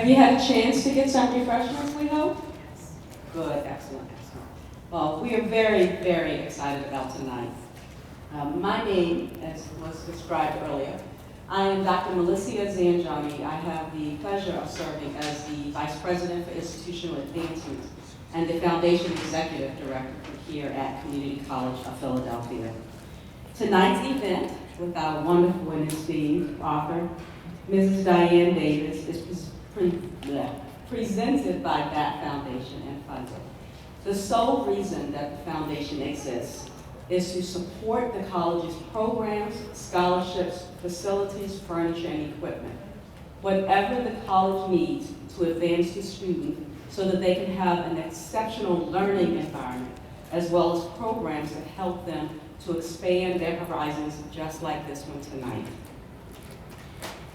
Have you had a chance to get some refreshments, we hope? Yes. Good, excellent, excellent. Well, we are very, very excited about tonight. My name, as was described earlier, I am Dr. Melissa Zanjani. I have the pleasure of serving as the Vice President for Institutional Advancement and the Foundation Executive Director here at Community College of Philadelphia. Tonight's event with our wonderful and esteemed author, Mrs. Diane Davis, is presented by that foundation and funded. The sole reason that the foundation exists is to support the college's programs, scholarships, facilities, furniture, and equipment. Whatever the college needs to advance the student so that they can have an exceptional learning environment, as well as programs that help them to expand their horizons just like this one tonight.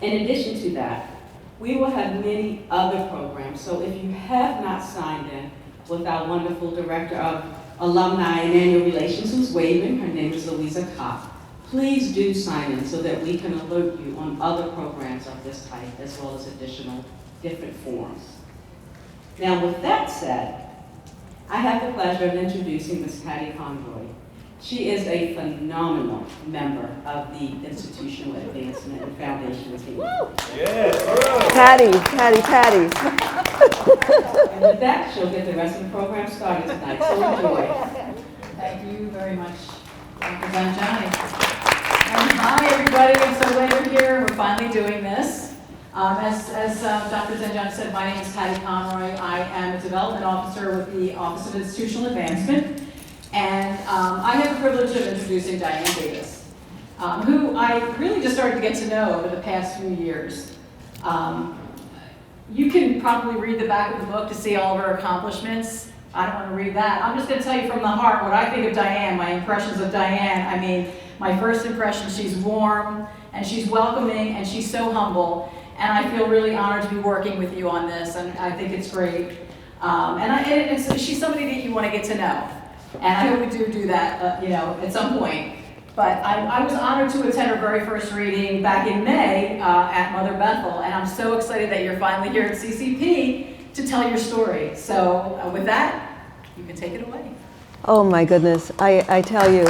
In addition to that, we will have many other programs, so if you have not signed in with our wonderful Director of Alumni and Annual Relations, who's waving, her name is Louisa Kopp, please do sign in so that we can alert you on other programs of this type, as well as additional different forms. Now, with that said, I have the pleasure of introducing Ms. Patty Conroy. She is a phenomenal member of the Institutional Advancement and Foundation team. Yes. Patty. And with that, she'll get the rest of the program started tonight, so enjoy. Thank you very much, Dr. Zanjani. And hi, everybody. I'm so glad you're here. We're finally doing this. As Dr. Zanjani said, my name is Patty Conroy. I am a development officer with the Office of Institutional Advancement. And I have the privilege of introducing Diane Davis, who I really just started to get to know over the past few years. You can probably read the back of the book to see all of her accomplishments. I don't want to read that. I'm just going to tell you from the heart what I think of Diane, my impressions of Diane. I mean, my first impression, she's warm, and she's welcoming, and she's so humble. And I feel really honored to be working with you on this, and I think it's great. She's somebody that you want to get to know. And I hope we do that, at some point. But I was honored to attend her very first reading back in May at Mother Bethel, and I'm so excited that you're finally here at CCP to tell your story. So with that, you can take it away. Oh my goodness, I tell you,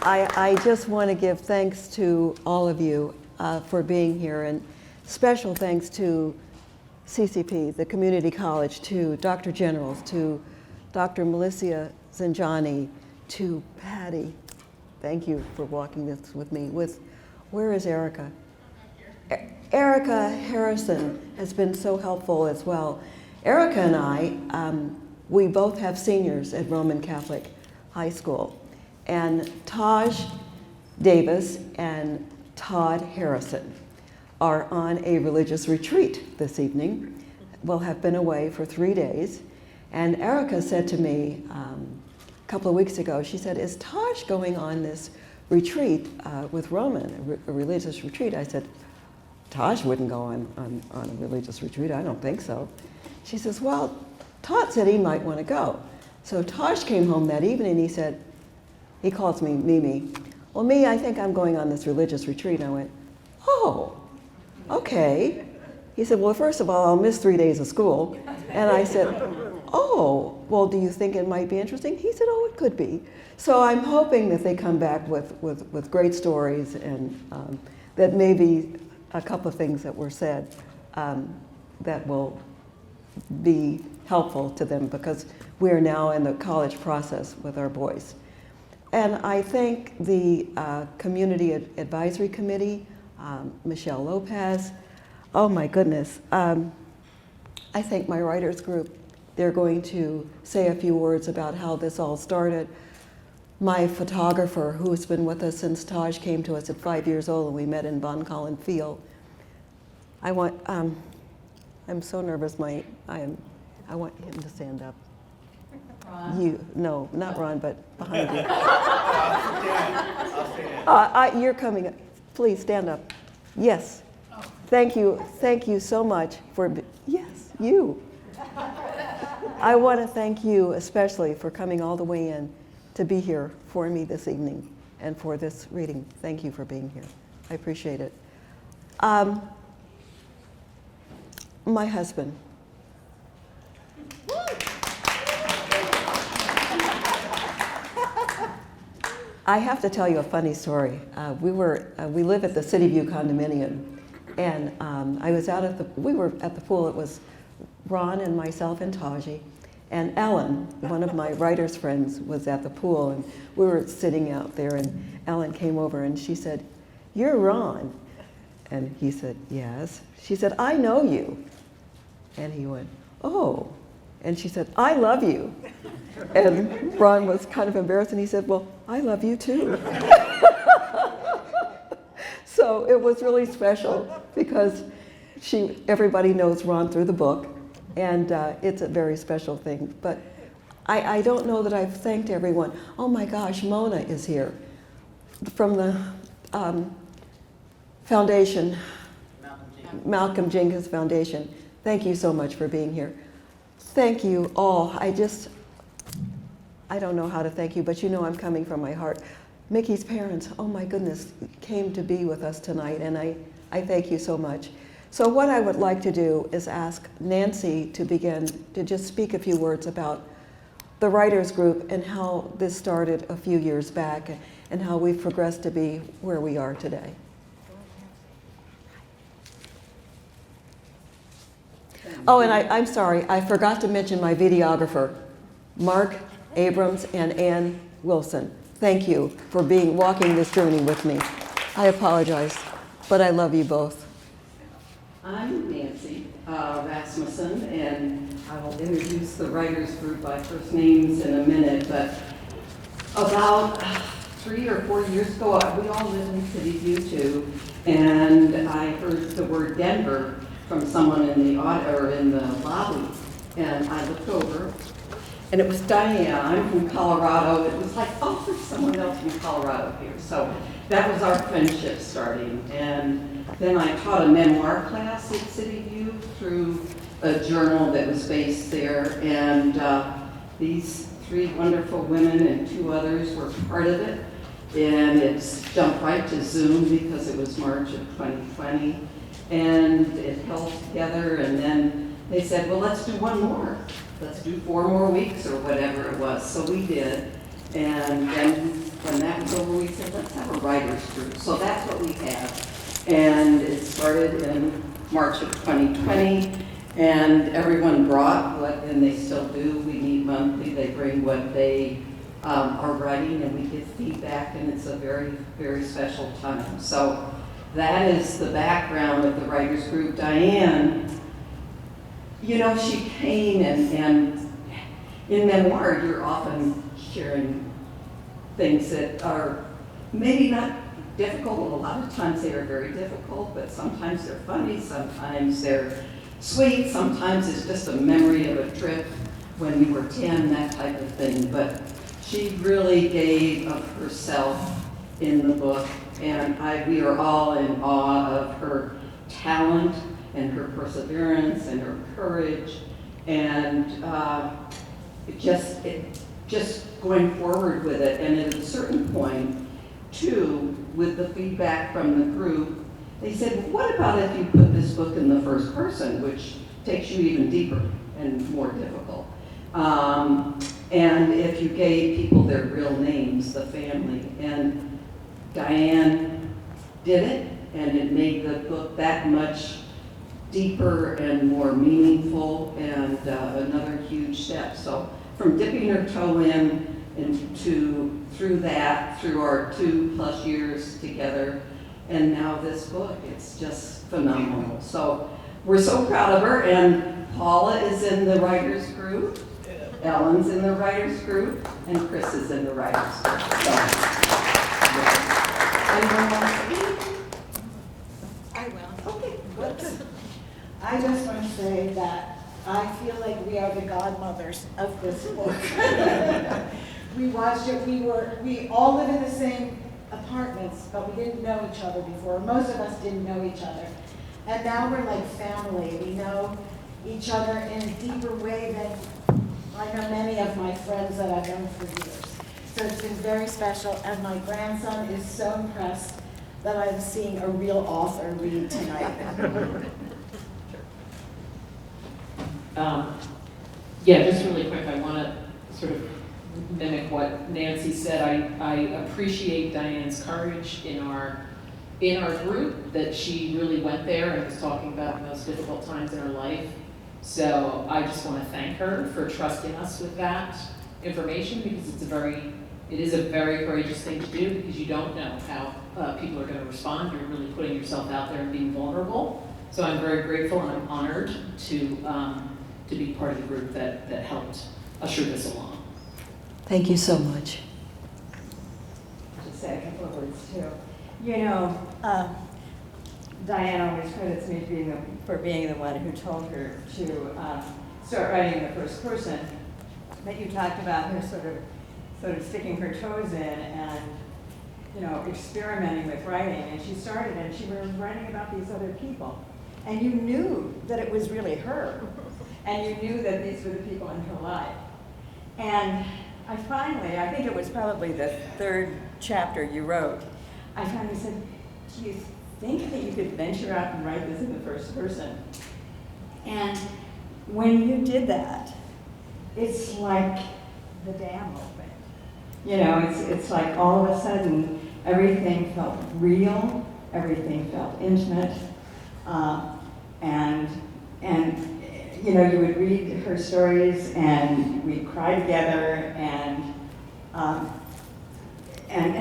I just want to give thanks to all of you for being here, and special thanks to CCP, the community college, to Dr. Generals, to Dr. Melissa Zanjani, to Patty. Thank you for walking this with me. Where is Erica? Erica Harrison has been so helpful as well. Erica and I, we both have seniors at Roman Catholic High School. And Taj Davis and Todd Harrison are on a religious retreat this evening. Will have been away for 3 days. And Erica said to me a couple of weeks ago, she said, is Taj going on this retreat with Roman, a religious retreat? I said, Taj wouldn't go on a religious retreat, I don't think so. She says, well, Todd said he might want to go. So Taj came home that evening and he said, he calls me Mimi. Well, Me, I think I'm going on this religious retreat. And I went, oh, okay. He said, well, first of all, I'll miss 3 days of school. And I said, oh, well, do you think it might be interesting? He said, oh, it could be. So I'm hoping that they come back with great stories, and that maybe a couple of things that were said that will be helpful to them, because we're now in the college process with our boys. And I thank the Community Advisory Committee, Michelle Lopez. Oh my goodness. I thank my writers group. They're going to say a few words about how this all started. My photographer, who's been with us since Taj came to us at 5 years old and we met in Von Collin Field. I'm so nervous, I want him to stand up. Ron? No, not Ron, but behind you. I'll stand. You're coming up. Please stand up. Yes. Oh. Thank you so much for, yes, you. I want to thank you especially for coming all the way in to be here for me this evening and for this reading. Thank you for being here. I appreciate it. My husband. I have to tell you a funny story. We live at the City View condominium, and we were at the pool. It was Ron and myself and Taji, and Ellen, one of my writer's friends, was at the pool, and we were sitting out there, and Ellen came over and she said, "You're Ron." And he said, "Yes." She said, "I know you." And he went, "Oh." And she said, "I love you." And Ron was kind of embarrassed, and he said, "Well, I love you too." So it was really special because everybody knows Ron through the book, and it's a very special thing. But I don't know that I've thanked everyone. Oh my gosh, Mona is here from the foundation, Malcolm Jenkins Foundation. Thank you so much for being here. Thank you all. I don't know how to thank you, but you know I'm coming from my heart. Mickey's parents, oh my goodness, came to be with us tonight, and I thank you so much. So what I would like to do is ask Nancy to begin to just speak a few words about the writers group and how this started a few years back and how we've progressed to be where we are today. Oh, and I'm sorry, I forgot to mention my videographer, Mark Abrams and Ann Wilson. Thank you for walking this journey with me. I apologize, but I love you both. I'm Nancy Rasmussen, and I will introduce the writers group by first names in a minute, but about 3 or 4 years ago, we all lived in City View too, and I heard the word Denver from someone in the lobby, and I looked over, and it was Diane. I'm from Colorado. It was like, oh, there's someone else from Colorado here. So that was our friendship starting. And then I taught a memoir class at City View through a journal that was based there. And these 3 wonderful women and 2 others were part of it. And it's jumped right to Zoom because it was March of 2020. And it held together. And then they said, well, let's do one more. Let's do 4 more weeks or whatever it was. So we did. And then when that was over, we said, let's have a writers group. So that's what we have. And it started in March of 2020. And everyone brought and they still do. We meet monthly. They bring what they are writing, and we get feedback, and it's a very, very special time. So that is the background of the writers group. Diane, you know, she came and in memoir, you're often sharing things that are maybe not difficult. A lot of times they are very difficult, but sometimes they're funny, sometimes they're sweet, sometimes it's just a memory of a trip when you were 10, that type of thing. But she really gave of herself in the book, and we are all in awe of her talent and her perseverance and her courage, and just going forward with it. And at a certain point, too, with the feedback from the group, they said, well, what about if you put this book in the first person, which takes you even deeper and more difficult? And if you gave people their real names, the family. And Diane did it, and it made the book that much deeper and more meaningful, and another huge step. So from dipping her toe in through our 2+ years together, and now this book, it's just phenomenal. So we're so proud of her, and Paula is in the writers group, Ellen's in the writers group, and Chris is in the writers group. So, anyone want to speak? I will. Okay, good. I just want to say that I feel like we are the godmothers of this book. We watched it, we all live in the same apartments, but we didn't know each other before. Most of us didn't know each other. And now we're like family. We know each other in a deeper way than I know many of my friends that I've known for years. So it's been very special, and my grandson is so impressed that I'm seeing a real author read tonight. Yeah, just really quick, I want to sort of mimic what Nancy said. I appreciate Diane's courage in our group, that she really went there and was talking about the most difficult times in her life. So I just want to thank her for trusting us with that information, because it is a very courageous thing to do, because you don't know how people are going to respond. You're really putting yourself out there and being vulnerable. So I'm very grateful and I'm honored to be part of the group that helped usher this along. Thank you so much. Just say a couple of words too. You know, Diane always credits me for being the one who told her to start writing in the first person. But you talked about her sort of sticking her toes in and, you know, experimenting with writing. And she started and she was writing about these other people. And you knew that it was really her. And you knew that these were the people in her life. And I think it was probably the third chapter you wrote, I finally said, do you think that you could venture out and write this in the first person? And when you did that, it's like the dam opened. You know, it's like all of a sudden everything felt real, everything felt intimate, and you know, you would read her stories and we'd cry together and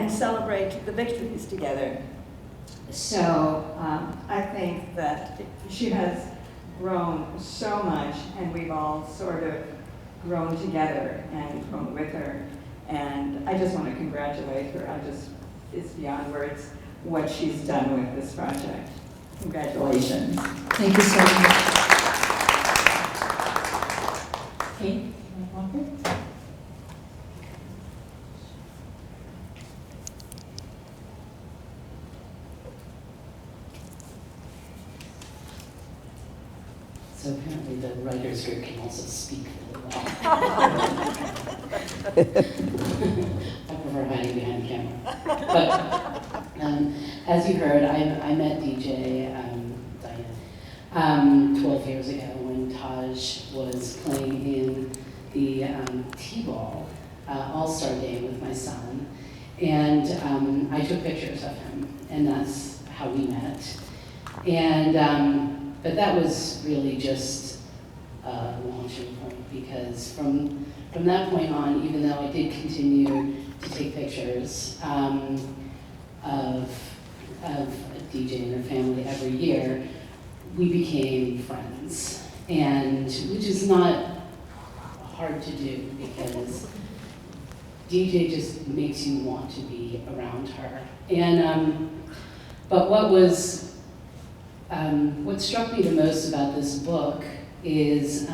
celebrate the victories together. So I think that she has grown so much, and we've all sort of grown together and grown with her. And I just want to congratulate her. It's beyond words what she's done with this project. Congratulations. Thank you so much. Kate, So apparently the writers group can also speak really well. I prefer hiding behind the camera. But as you heard, I met DJ Diane 12 years ago when Taj was playing in the T-ball all-star game with my son. And I took pictures of him, and that's how we met. And but that was really just a launching point, because from that point on, even though I did continue to take pictures of DJ and her family every year, we became friends, and which is not hard to do, because DJ just makes you want to be around her. And but what struck me the most about this book is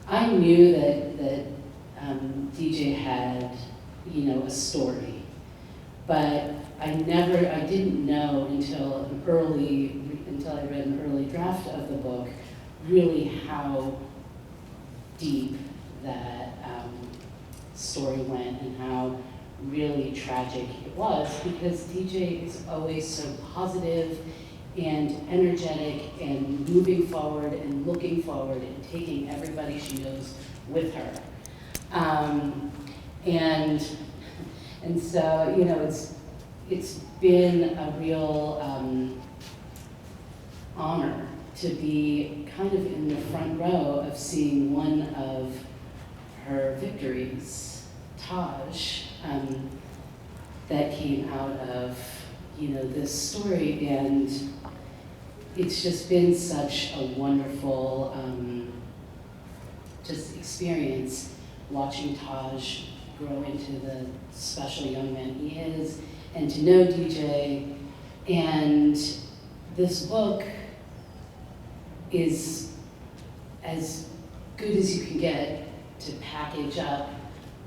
I knew that DJ had, you know, a story, but I didn't know until I read an early draft of the book really how deep that story went and how really tragic it was, because DJ is always so positive and energetic and moving forward and looking forward and taking everybody she knows with her. And so, you know, it's been a real honor to be kind of in the front row of seeing one of her victories, Taj, that came out of, you know, this story. And it's just been such a wonderful just experience watching Taj grow into the special young man he is, and to know DJ. And this book is as good as you can get to package up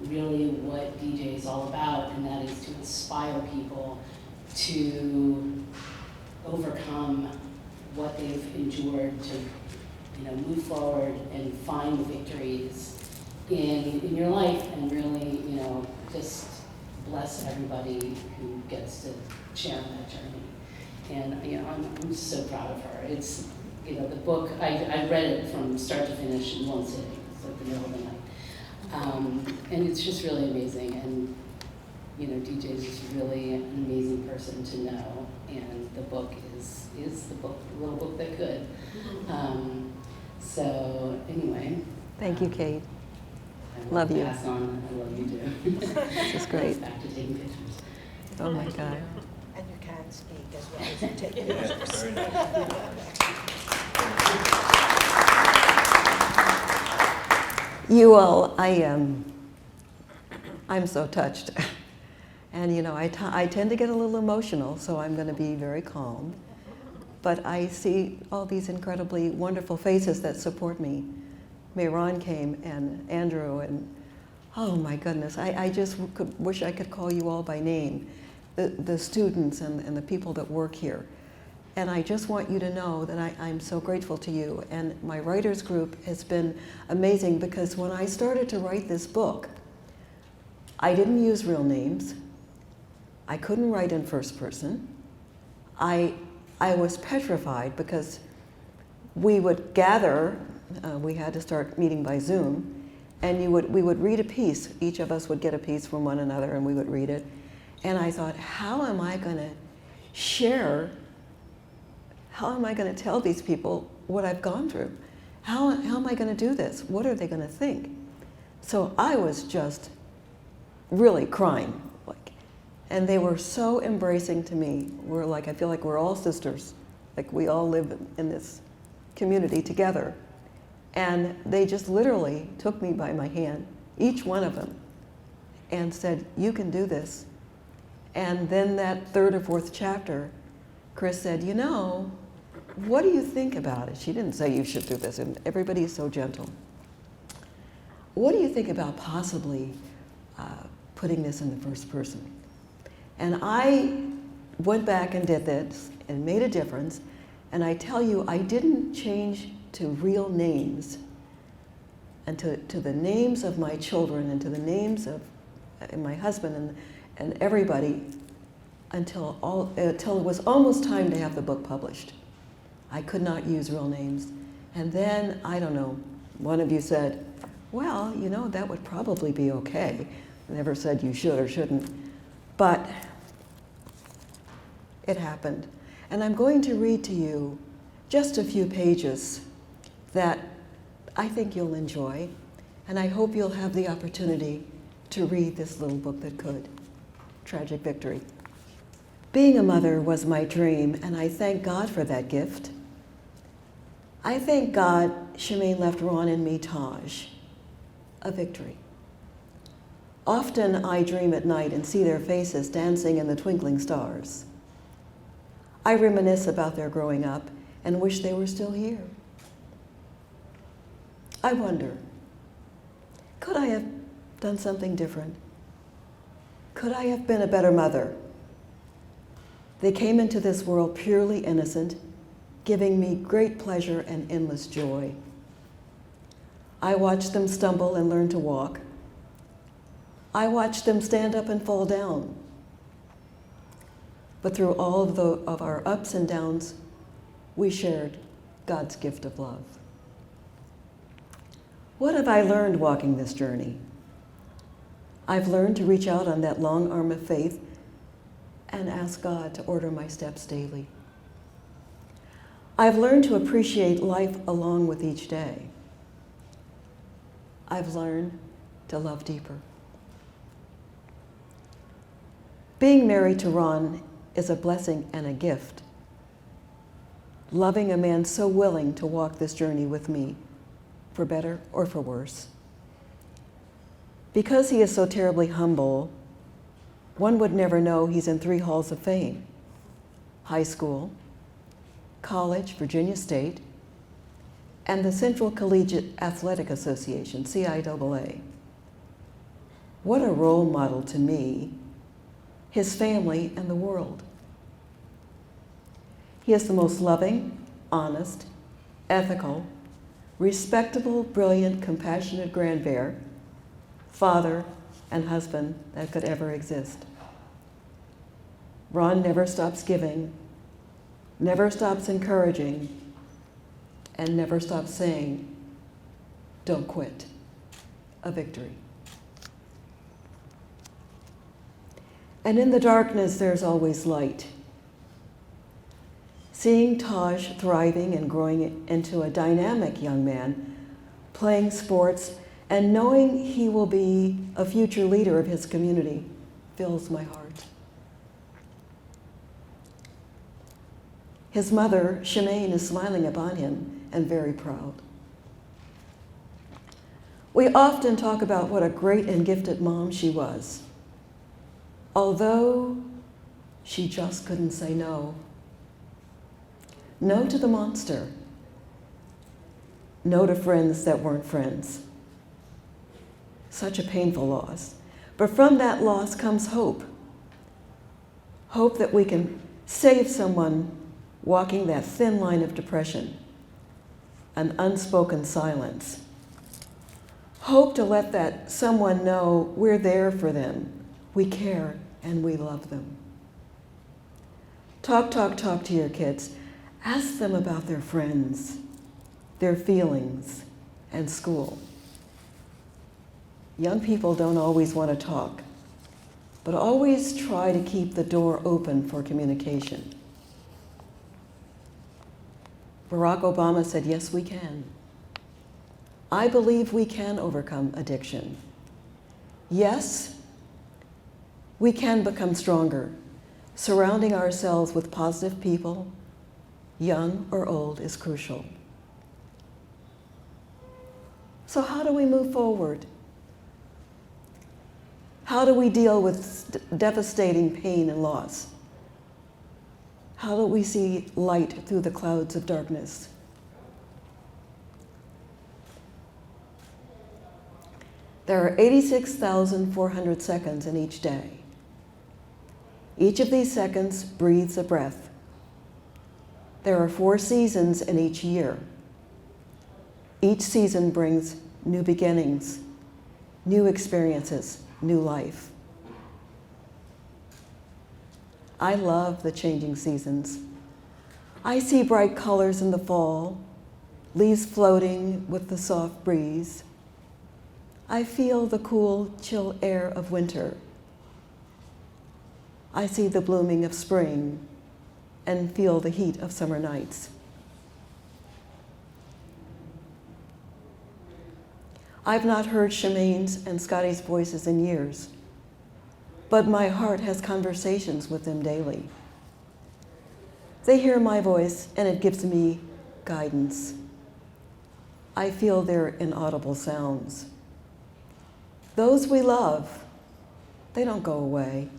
really what DJ is all about, and that is to inspire people to overcome what they've endured, to, you know, move forward and find victories in your life, and really, you know, just bless everybody who gets to share in that journey. And, you know, I'm so proud of her. It's you know, the book, I read it from start to finish in one sitting, so at the middle of the night. And it's just really amazing, and you know, DJ is just really an amazing person to know, and the book is the book, the little book that could. So anyway. Thank you, Kate. I Love you. Pass on, I love you too. This is great. Back to taking pictures. Oh my God. And you can speak as well as you take Yeah, pictures. very nice. You all, I'm so touched. And you know, I tend to get a little emotional, so I'm going to be very calm. But I see all these incredibly wonderful faces that support me. Mayron came, and Andrew, and oh my goodness, I just wish I could call you all by name, the students and the people that work here. And I just want you to know that I'm so grateful to you. And my writers group has been amazing, because when I started to write this book, I didn't use real names. I couldn't write in first person. I was petrified, because we would gather, we had to start meeting by Zoom, and we would read a piece. Each of us would get a piece from one another, and we would read it. And I thought, how am I going to share, how am I going to tell these people what I've gone through? How am I going to do this? What are they going to think? So I was just really crying. And they were so embracing to me. We're like, I feel like we're all sisters. Like we all live in this community together. And they just literally took me by my hand, each one of them, and said, you can do this. And then that third or fourth chapter, Chris said, you know, what do you think about it? She didn't say you should do this, and everybody is so gentle. What do you think about possibly putting this in the first person? And I went back and did this and made a difference. And I tell you, I didn't change to real names and to the names of my children and to the names of my husband and everybody until it was almost time to have the book published. I could not use real names. And then, I don't know, one of you said, well, you know, that would probably be okay. Never said you should or shouldn't. But it happened. And I'm going to read to you just a few pages that I think you'll enjoy. And I hope you'll have the opportunity to read this little book that could. Tragic Victory. Being a mother was my dream, and I thank God for that gift. I thank God Shemaine left Ron and me Taj, a victory. Often I dream at night and see their faces dancing in the twinkling stars. I reminisce about their growing up and wish they were still here. I wonder, could I have done something different? Could I have been a better mother? They came into this world purely innocent, giving me great pleasure and endless joy. I watched them stumble and learn to walk. I watched them stand up and fall down. But through all of our ups and downs, we shared God's gift of love. What have I learned walking this journey? I've learned to reach out on that long arm of faith and ask God to order my steps daily. I've learned to appreciate life along with each day. I've learned to love deeper. Being married to Ron is a blessing and a gift. Loving a man so willing to walk this journey with me, for better or for worse. Because he is so terribly humble, one would never know he's in 3 halls of fame: high school, college, Virginia State, and the Central Collegiate Athletic Association, CIAA. What a role model to me, his family, and the world. He is the most loving, honest, ethical, respectable, brilliant, compassionate grandbear, father, and husband that could ever exist. Ron never stops giving, never stops encouraging, and never stop saying, don't quit, a victory. And in the darkness, there's always light. Seeing Taj thriving and growing into a dynamic young man, playing sports, and knowing he will be a future leader of his community fills my heart. His mother, Shemaine, is smiling upon him and very proud. We often talk about what a great and gifted mom she was, although she just couldn't say no. No to the monster. No to friends that weren't friends. Such a painful loss. But from that loss comes hope. Hope that we can save someone walking that thin line of depression, an unspoken silence. Hope to let that someone know we're there for them, we care, and we love them. Talk to your kids. Ask them about their friends, their feelings, and school. Young people don't always want to talk, but always try to keep the door open for communication. Barack Obama said, yes, we can. I believe we can overcome addiction. Yes, we can become stronger. Surrounding ourselves with positive people, young or old, is crucial. So how do we move forward? How do we deal with devastating pain and loss? How do we see light through the clouds of darkness? There are 86,400 seconds in each day. Each of these seconds breathes a breath. There are 4 seasons in each year. Each season brings new beginnings, new experiences, new life. I love the changing seasons. I see bright colors in the fall, leaves floating with the soft breeze. I feel the cool, chill air of winter. I see the blooming of spring and feel the heat of summer nights. I've not heard Shemaine's and Scotty's voices in years, but my heart has conversations with them daily. They hear my voice and it gives me guidance. I feel their inaudible sounds. Those we love, they don't go away.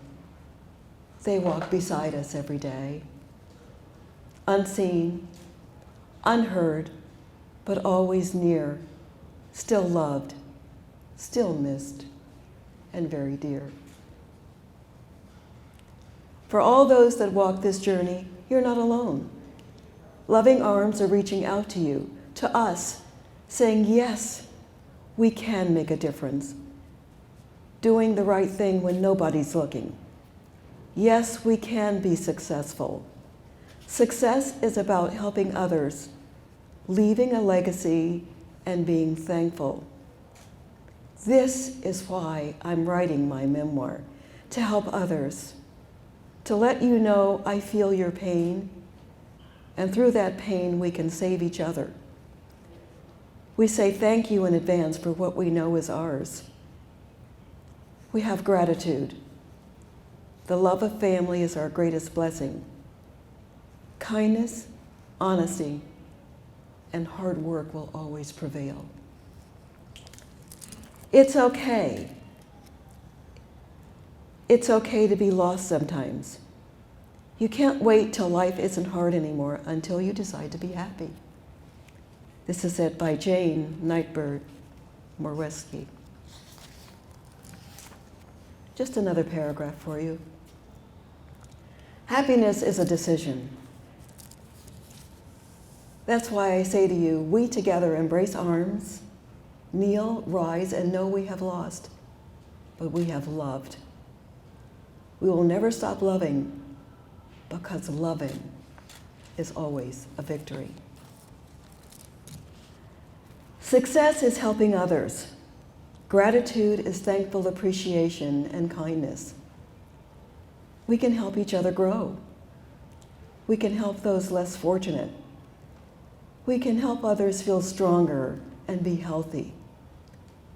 They walk beside us every day. Unseen, unheard, but always near, still loved, still missed, and very dear. For all those that walk this journey, you're not alone. Loving arms are reaching out to you, to us, saying, yes, we can make a difference. Doing the right thing when nobody's looking. Yes, we can be successful. Success is about helping others, leaving a legacy, and being thankful. This is why I'm writing my memoir, to help others, to let you know I feel your pain, and through that pain we can save each other. We say thank you in advance for what we know is ours. We have gratitude. The love of family is our greatest blessing. Kindness, honesty, and hard work will always prevail. It's okay. It's okay to be lost sometimes. You can't wait till life isn't hard anymore until you decide to be happy. This is it by Jane Nightbird Moreski. Just another paragraph for you. Happiness is a decision. That's why I say to you, we together embrace arms, kneel, rise, and know we have lost, but we have loved. We will never stop loving, because loving is always a victory. Success is helping others. Gratitude is thankful appreciation and kindness. We can help each other grow. We can help those less fortunate. We can help others feel stronger and be healthy.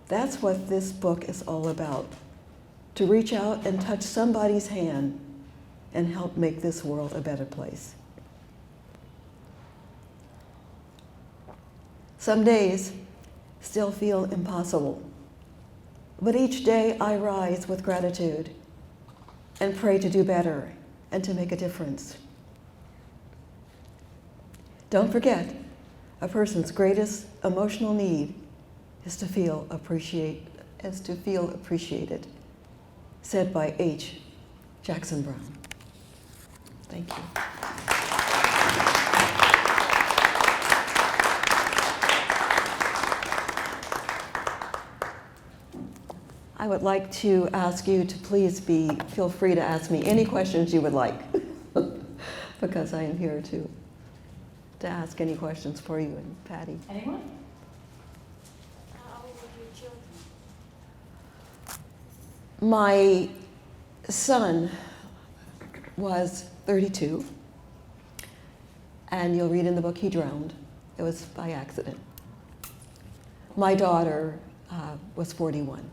That's what this book is all about, to reach out and touch somebody's hand and help make this world a better place. Some days still feel impossible, but each day I rise with gratitude and pray to do better and to make a difference. Don't forget, a person's greatest emotional need is to feel appreciated, said by H. Jackson Brown. Thank you. I would like to ask you to please feel free to ask me any questions you would like, because I am here to ask any questions for you and Patty. Anyone? How old are your children? My son was 32, and you'll read in the book he drowned. It was by accident. My daughter was 41,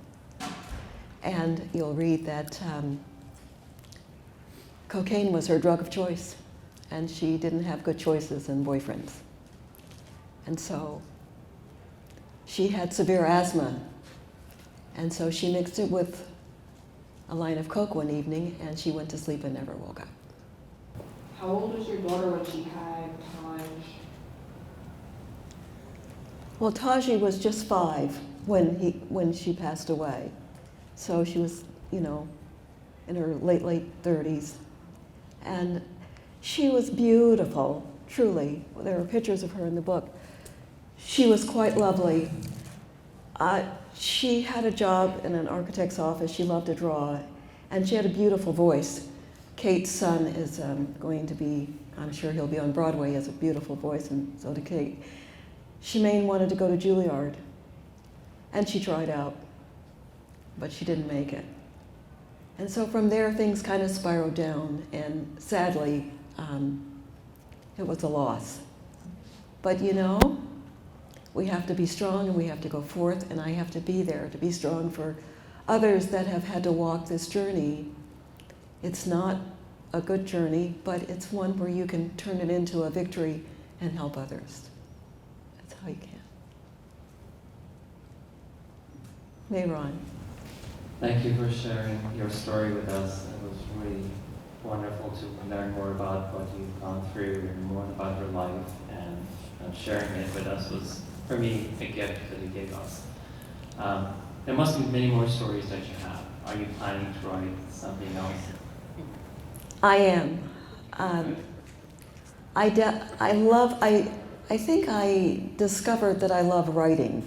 and you'll read that cocaine was her drug of choice, and she didn't have good choices in boyfriends. And so she had severe asthma, and so she mixed it with a line of coke one evening, and she went to sleep and never woke up. How old was your daughter when she had Taj? Well, Taji was just 5 when she passed away. So she was, in her late 30s. And she was beautiful, truly. There are pictures of her in the book. She was quite lovely. She had a job in an architect's office. She loved to draw, and she had a beautiful voice. Kate's son is going to be, I'm sure he'll be on Broadway. He has a beautiful voice, and so did Kate. Shemaine wanted to go to Juilliard, and she tried out, but she didn't make it. And so from there, things kind of spiraled down, and sadly, it was a loss. But we have to be strong and we have to go forth, and I have to be there to be strong for others that have had to walk this journey. It's not a good journey, but it's one where you can turn it into a victory and help others. That's how you can. Mayron. Thank you for sharing your story with us. It was really wonderful to learn more about what you've gone through and more about your life, and sharing it with us was, for me, a gift that you gave us. There must be many more stories that you have. Are you planning to write something else? I am. I think I discovered that I love writing.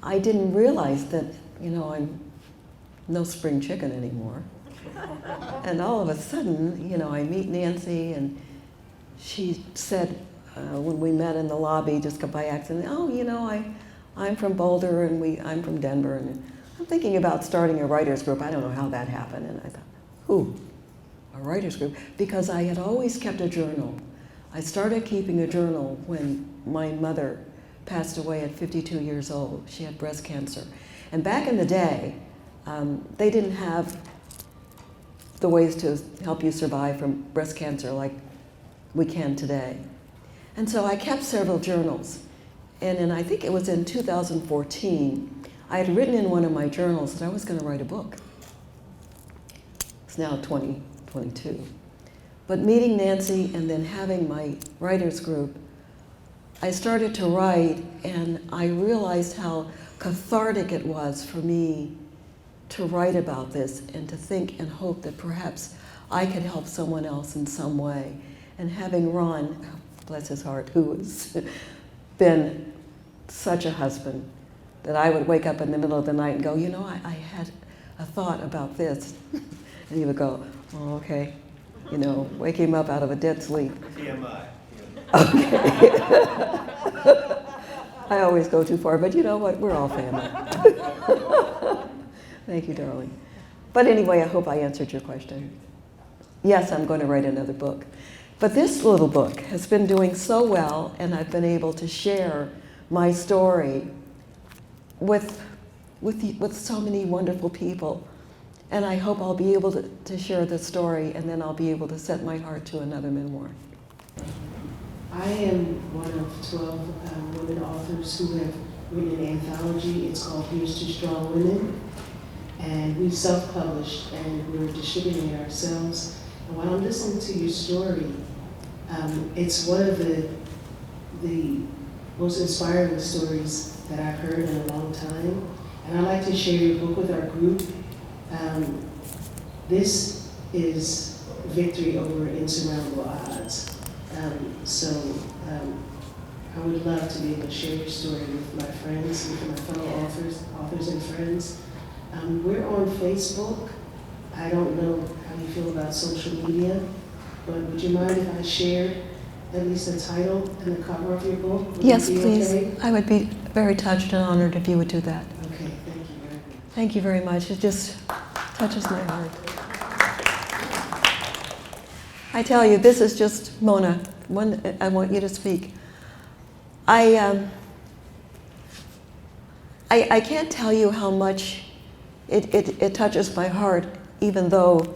I didn't realize that, I'm no spring chicken anymore. And all of a sudden, I meet Nancy, and she said, when we met in the lobby, just by accident, I'm from Boulder, and I'm from Denver, and I'm thinking about starting a writers group. I don't know how that happened. And I thought, a writers group? Because I had always kept a journal. I started keeping a journal when my mother passed away at 52 years old. She had breast cancer. And back in the day, they didn't have the ways to help you survive from breast cancer like we can today. And so I kept several journals. And I think it was in 2014, I had written in one of my journals that I was going to write a book. It's now 2022. But meeting Nancy and then having my writers group, I started to write, and I realized how cathartic it was for me to write about this and to think and hope that perhaps I could help someone else in some way. And having Ron, bless his heart, who has been such a husband, that I would wake up in the middle of the night and go, I had a thought about this. And he would go, oh, okay. Wake him up out of a dead sleep. TMI. Okay. I always go too far, but you know what? We're all family. Thank you, darling. But anyway, I hope I answered your question. Yes, I'm going to write another book. But this little book has been doing so well, and I've been able to share my story with so many wonderful people. And I hope I'll be able to share the story, and then I'll be able to set my heart to another memoir. I am one of 12 women authors who have written an anthology. It's called Here's to Strong Women. And we self-published, and we're distributing it ourselves. And while I'm listening to your story, it's one of the most inspiring stories that I've heard in a long time. And I'd like to share your book with our group. This is victory over insurmountable odds. I would love to be able to share your story with my friends, with my fellow authors and friends. We're on Facebook. I don't know how you feel about social media, but would you mind if I shared at least the title and the cover of your book? Would Yes, that be please. okay? I would be very touched and honored if you would do that. Okay, thank you very much. Thank you very much. It just touches my heart. I tell you, this is just Mona. I want you to speak. I can't tell you how much it touches my heart, even though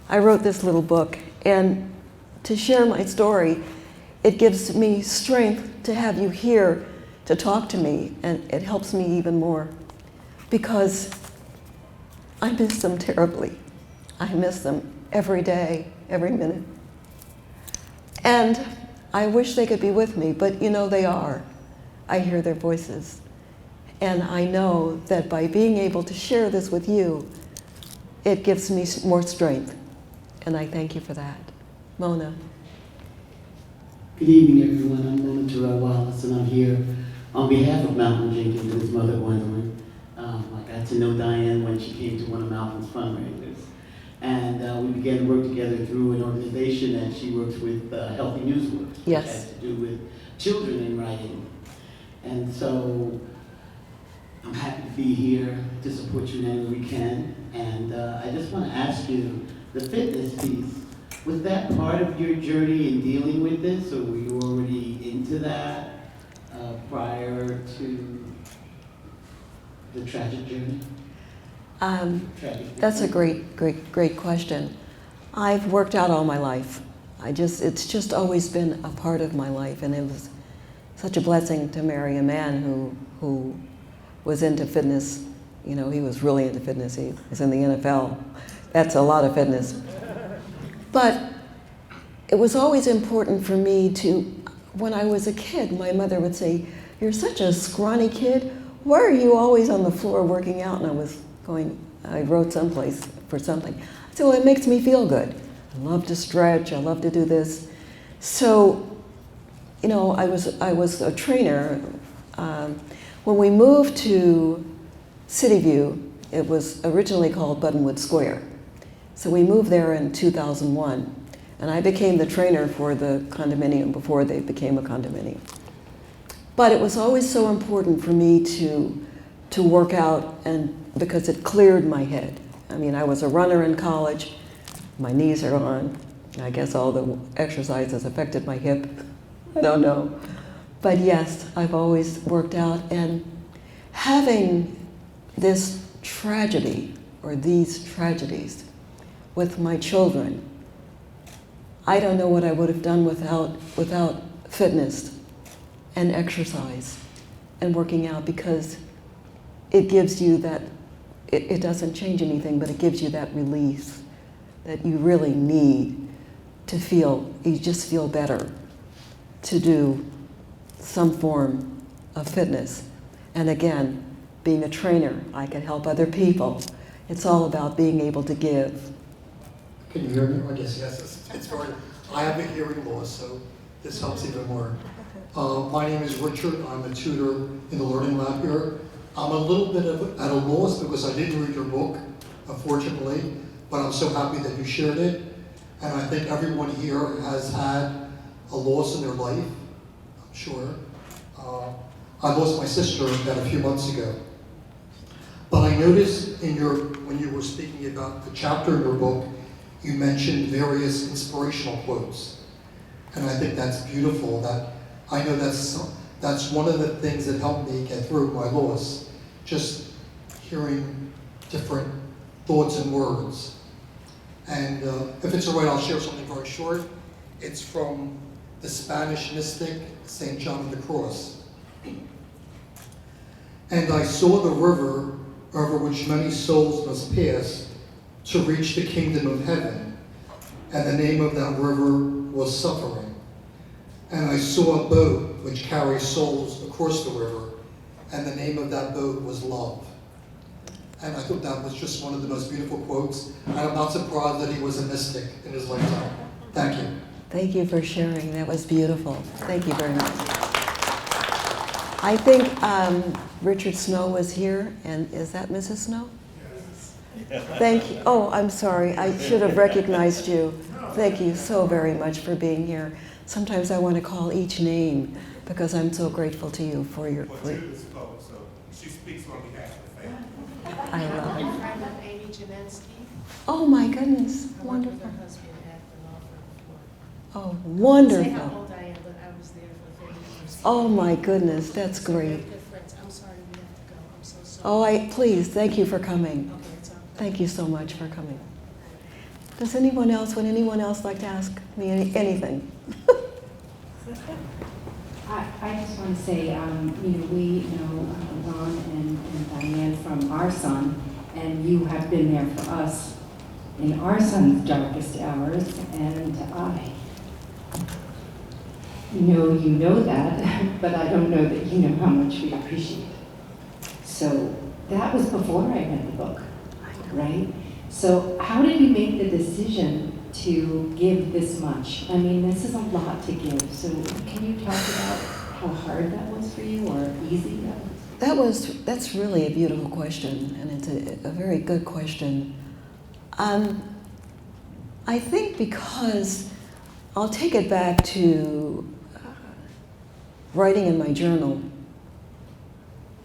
I wrote this little book. And to share my story, it gives me strength to have you here to talk to me, and it helps me even more because I miss them terribly. I miss them every day, every minute. And I wish they could be with me, but you know they are. I hear their voices. And I know that by being able to share this with you, it gives me more strength. And I thank you for that. Mona. Good evening, everyone. I'm Mona Terrell Wallace, and I'm here on behalf of Malcolm Jenkins and his mother, Gwendolyn. I got to know Diane when she came to one of Malcolm's fundraisers. And we began to work together through an organization that she works with, Healthy Newsworks, which Yes. has to do with children in writing. And so I'm happy to be here to support you in any way we can. And I just want to ask you, the fitness piece, was that part of your journey in dealing with this, or were you already into that prior to the tragic journey? That's a great question. I've worked out all my life. It's just always been a part of my life, and it was such a blessing to marry a man who was into fitness. You know, he was really into fitness. He was in the NFL. That's a lot of fitness. But it was always important for me to, when I was a kid, my mother would say, "You're such a scrawny kid. Why are you always on the floor working out?" And I wrote someplace for something. I said, well, it makes me feel good. I love to stretch, I love to do this. So, you know, I was a trainer. When we moved to City View, it was originally called Buttonwood Square. So we moved there in 2001, and I became the trainer for the condominium before they became a condominium. But it was always so important for me to work out, and because it cleared my head. I mean, I was a runner in college. My knees are gone. I guess all the exercise has affected my hip. I don't know. But yes, I've always worked out, and having this tragedy, or these tragedies, with my children, I don't know what I would have done without fitness and exercise and working out, because it gives you that, it doesn't change anything, but it gives you that release that you really need to feel, you just feel better to do some form of fitness. And again, being a trainer, I can help other people. It's all about being able to give. Can you hear me? I guess yes. It's very, I have a hearing loss, so this helps even more. My name is Richard. I'm a tutor in the Learning Lab here. I'm a little bit at a loss because I didn't read your book, unfortunately, but I'm so happy that you shared it. And I think everyone here has had a loss in their life, I'm sure. I lost my sister about a few months ago. But I noticed when you were speaking about the chapter in your book, you mentioned various inspirational quotes. And I think that's beautiful. I know that's one of the things that helped me get through my loss, just hearing different thoughts and words. And if it's all right, I'll share something very short. It's from the Spanish mystic, St. John of the Cross. And I saw the river over which many souls must pass to reach the kingdom of heaven. And the name of that river was suffering. And I saw a boat which carries souls across the river, and the name of that boat was love. And I thought that was just one of the most beautiful quotes, and I'm not surprised that he was a mystic in his lifetime. Thank you. Thank you for sharing. That was beautiful. Thank you very much. I think Richard Snow was here, and is that Mrs. Snow? Yes. Thank you. Oh, I'm sorry. I should have recognized you. Thank you so very much for being here. Sometimes I want to call each name because I'm so grateful to you for your. Well, Judith spoke, so she speaks on behalf of the family. I love it. I'm a friend of Amy Janensky. Oh my goodness, I worked with wonderful. her husband at the law firm before. Oh, Say how wonderful. old I am, but I was there for 30 years. Oh my goodness, that's So we're great. good friends. I'm sorry we have to go. I'm so sorry. Oh, please, thank you for coming. Okay, it's all right. Thank you so much for coming. Would anyone else like to ask me anything? I just want to say, we know Ron and Diane from our son, and you have been there for us in our son's darkest hours, and I know you know that, but I don't know that you know how much we appreciate it. So that was before I read the book, right? So how did you make the decision to give this much? I mean, this is a lot to give. So can you talk about how hard that was for you or easy that was? That's really a beautiful question, and it's a very good question. I think because I'll take it back to writing in my journal.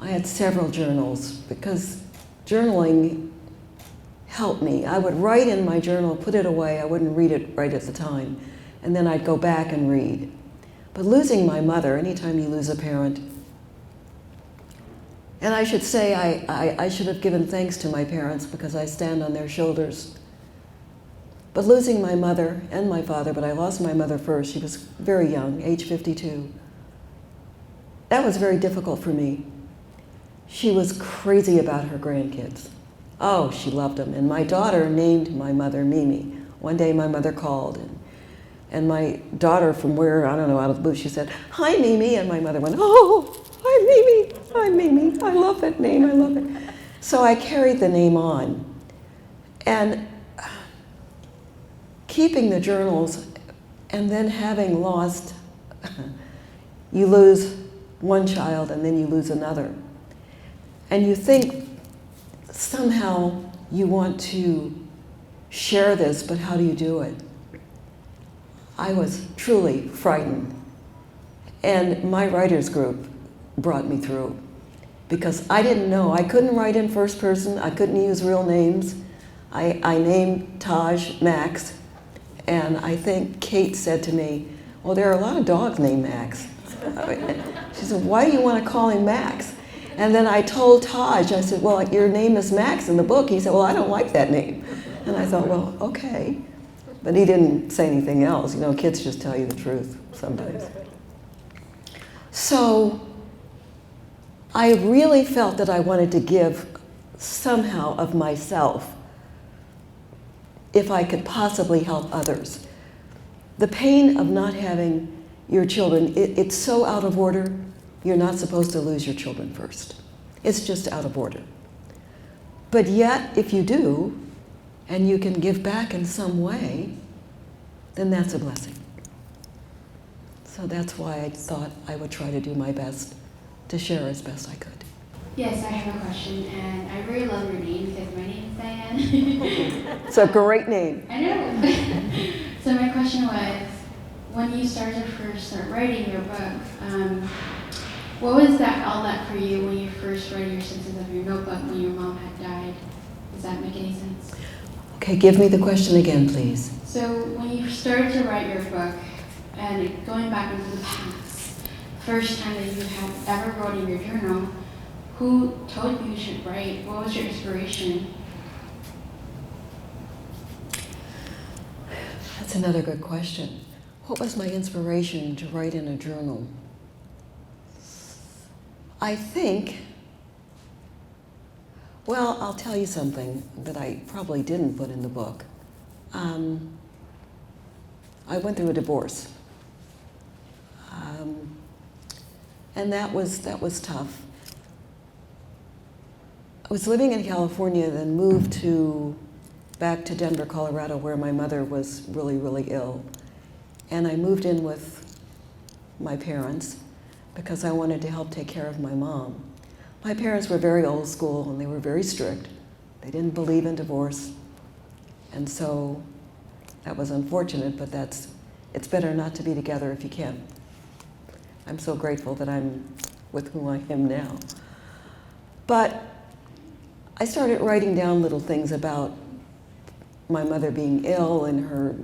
I had several journals because journaling helped me. I would write in my journal, put it away, I wouldn't read it right at the time, and then I'd go back and read. But losing my mother, anytime you lose a parent, and I should say I should have given thanks to my parents because I stand on their shoulders. But losing my mother and my father, but I lost my mother first, she was very young, age 52. That was very difficult for me. She was crazy about her grandkids. Oh, she loved them. And my daughter named my mother Mimi. One day my mother called, and my daughter from where, I don't know, out of the blue, she said, "Hi, Mimi." And my mother went, "Oh, hi, Mimi. Hi, Mimi. I love that name. I love it." So I carried the name on. And keeping the journals and then having lost, you lose one child and then you lose another. And you think somehow you want to share this, but how do you do it? I was truly frightened. And my writers group brought me through because I didn't know. I couldn't write in first person. I couldn't use real names. I named Taj Max. And I think Kate said to me, "Well, there are a lot of dogs named Max." She said, "Why do you want to call him Max?" And then I told Taj, I said, "Well, your name is Max in the book." He said, "Well, I don't like that name." And I thought, well, okay. But he didn't say anything else. You know, kids just tell you the truth sometimes. So I really felt that I wanted to give somehow of myself if I could possibly help others. The pain of not having your children, it's so out of order. You're not supposed to lose your children first. It's just out of order. But yet, if you do, and you can give back in some way, then that's a blessing. So that's why I thought I would try to do my best to share as best I could. Yes, I have a question, and I really love your name because my name is Diane. It's a great name. I know. So my question was, when you started writing your book, What was that outlet for you when you first read your sentences of your notebook when your mom had died? Does that make any sense? Okay, give me the question again, please. So when you started to write your book and going back into the past, first time that you had ever wrote in your journal, who told you you should write? What was your inspiration? That's another good question. What was my inspiration to write in a journal? I think, well, I'll tell you something that I probably didn't put in the book. I went through a divorce. And that was tough. I was living in California, then moved back to Denver, Colorado, where my mother was really, really ill. And I moved in with my parents because I wanted to help take care of my mom. My parents were very old school and they were very strict. They didn't believe in divorce. And so that was unfortunate, but it's better not to be together if you can. I'm so grateful that I'm with who I am now. But I started writing down little things about my mother being ill and her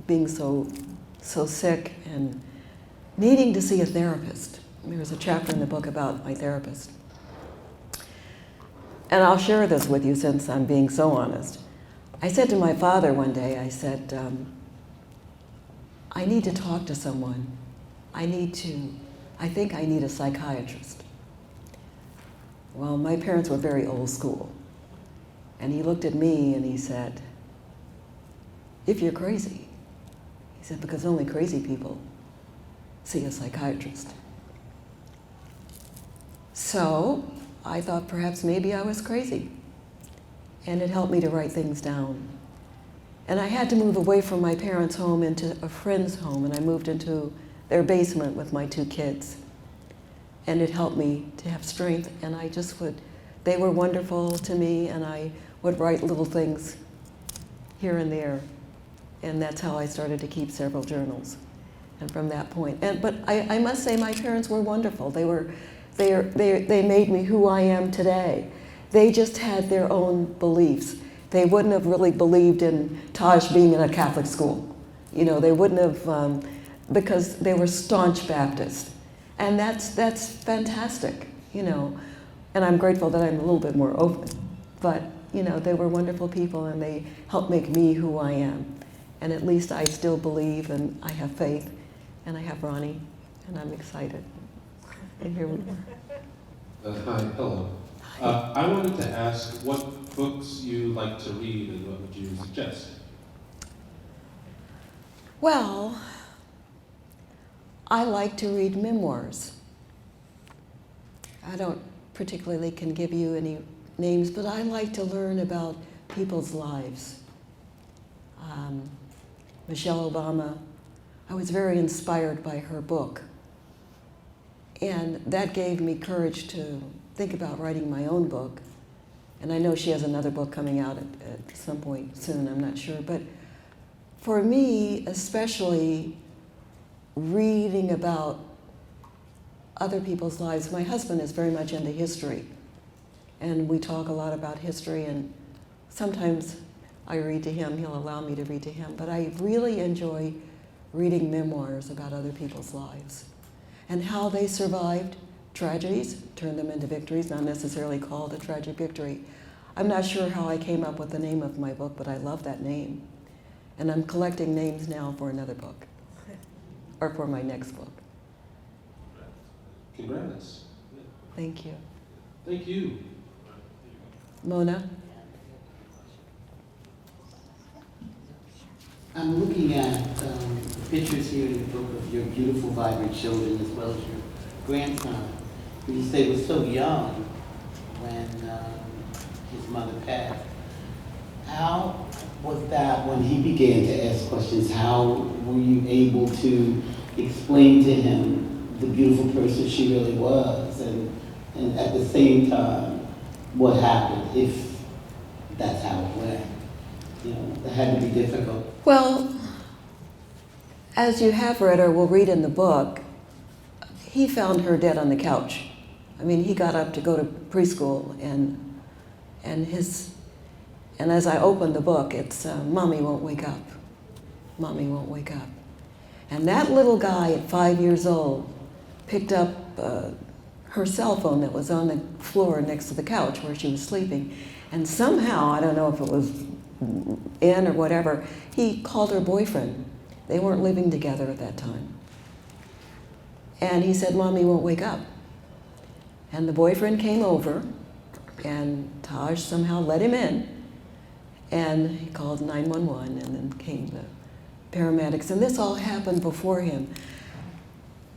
being so sick and needing to see a therapist. There was a chapter in the book about my therapist. And I'll share this with you since I'm being so honest. I said to my father one day, I said, I need to talk to someone. I think I need a psychiatrist. Well, my parents were very old school. And he looked at me and he said, if you're crazy. He said, because only crazy people see a psychiatrist. So I thought perhaps maybe I was crazy. And it helped me to write things down. And I had to move away from my parents' home into a friend's home, and I moved into their basement with my 2 kids. And it helped me to have strength, and they were wonderful to me, and I would write little things here and there. And that's how I started to keep several journals. And from that point, but I must say my parents were wonderful. They made me who I am today. They just had their own beliefs. They wouldn't have really believed in Taj being in a Catholic school. You know, they wouldn't have, because they were staunch Baptist. And that's fantastic, you know. And I'm grateful that I'm a little bit more open. But, you know, they were wonderful people and they helped make me who I am. And at least I still believe and I have faith and I have Ronnie and I'm excited. And here we are. Hi, hello. I wanted to ask what books you like to read and what would you suggest? Well, I like to read memoirs. I don't particularly can give you any names, but I like to learn about people's lives. Michelle Obama, I was very inspired by her book. And that gave me courage to think about writing my own book. And I know she has another book coming out at some point soon, I'm not sure. But for me, especially reading about other people's lives, my husband is very much into history. And we talk a lot about history, and sometimes I read to him, he'll allow me to read to him. But I really enjoy reading memoirs about other people's lives and how they survived tragedies, turned them into victories, not necessarily called a tragic victory. I'm not sure how I came up with the name of my book, but I love that name. And I'm collecting names now for another book, or for my next book. Congrats. Thank you. Thank you. Mona? I'm looking at pictures here in the book of your beautiful, vibrant children as well as your grandson, who you say was so young when his mother passed. How was that when he began to ask questions? How were you able to explain to him the beautiful person she really was, and at the same time, what happened, if that's how it went? You know, that had to be difficult. Well, as you have read or will read in the book, he found her dead on the couch. I mean, he got up to go to preschool, and as I opened the book, it's Mommy Won't Wake Up. Mommy Won't Wake Up. And that little guy at 5 years old picked up her cell phone that was on the floor next to the couch where she was sleeping. And somehow, I don't know if it was in or whatever, he called her boyfriend. They weren't living together at that time. And he said, Mommy won't wake up. And the boyfriend came over, and Taj somehow let him in. And he called 911, and then came the paramedics. And this all happened before him.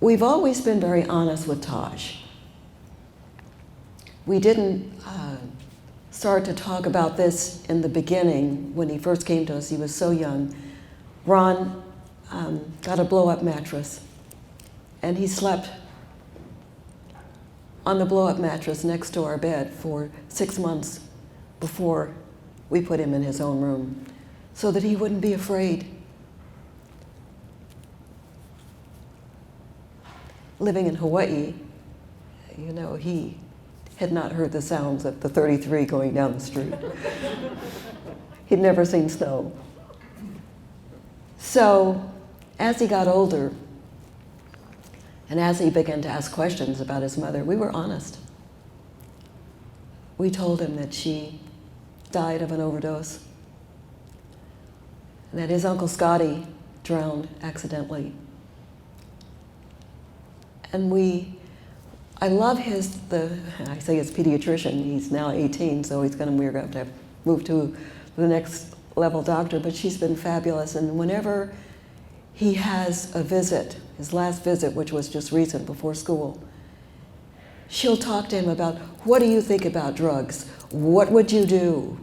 We've always been very honest with Taj. We didn't start to talk about this in the beginning when he first came to us. He was so young. Ron got a blow-up mattress, and he slept on the blow-up mattress next to our bed for 6 months before we put him in his own room, so that he wouldn't be afraid. Living in Hawaii, you know, he had not heard the sounds of the 33 going down the street. He'd never seen snow. So as he got older, and as he began to ask questions about his mother, we were honest. We told him that she died of an overdose, and that his Uncle Scotty drowned accidentally. And I love I say his pediatrician, he's now 18, so we're going to have to move to the next level doctor, but she's been fabulous. And whenever he has a visit, his last visit, which was just recent before school, she'll talk to him about, what do you think about drugs? What would you do?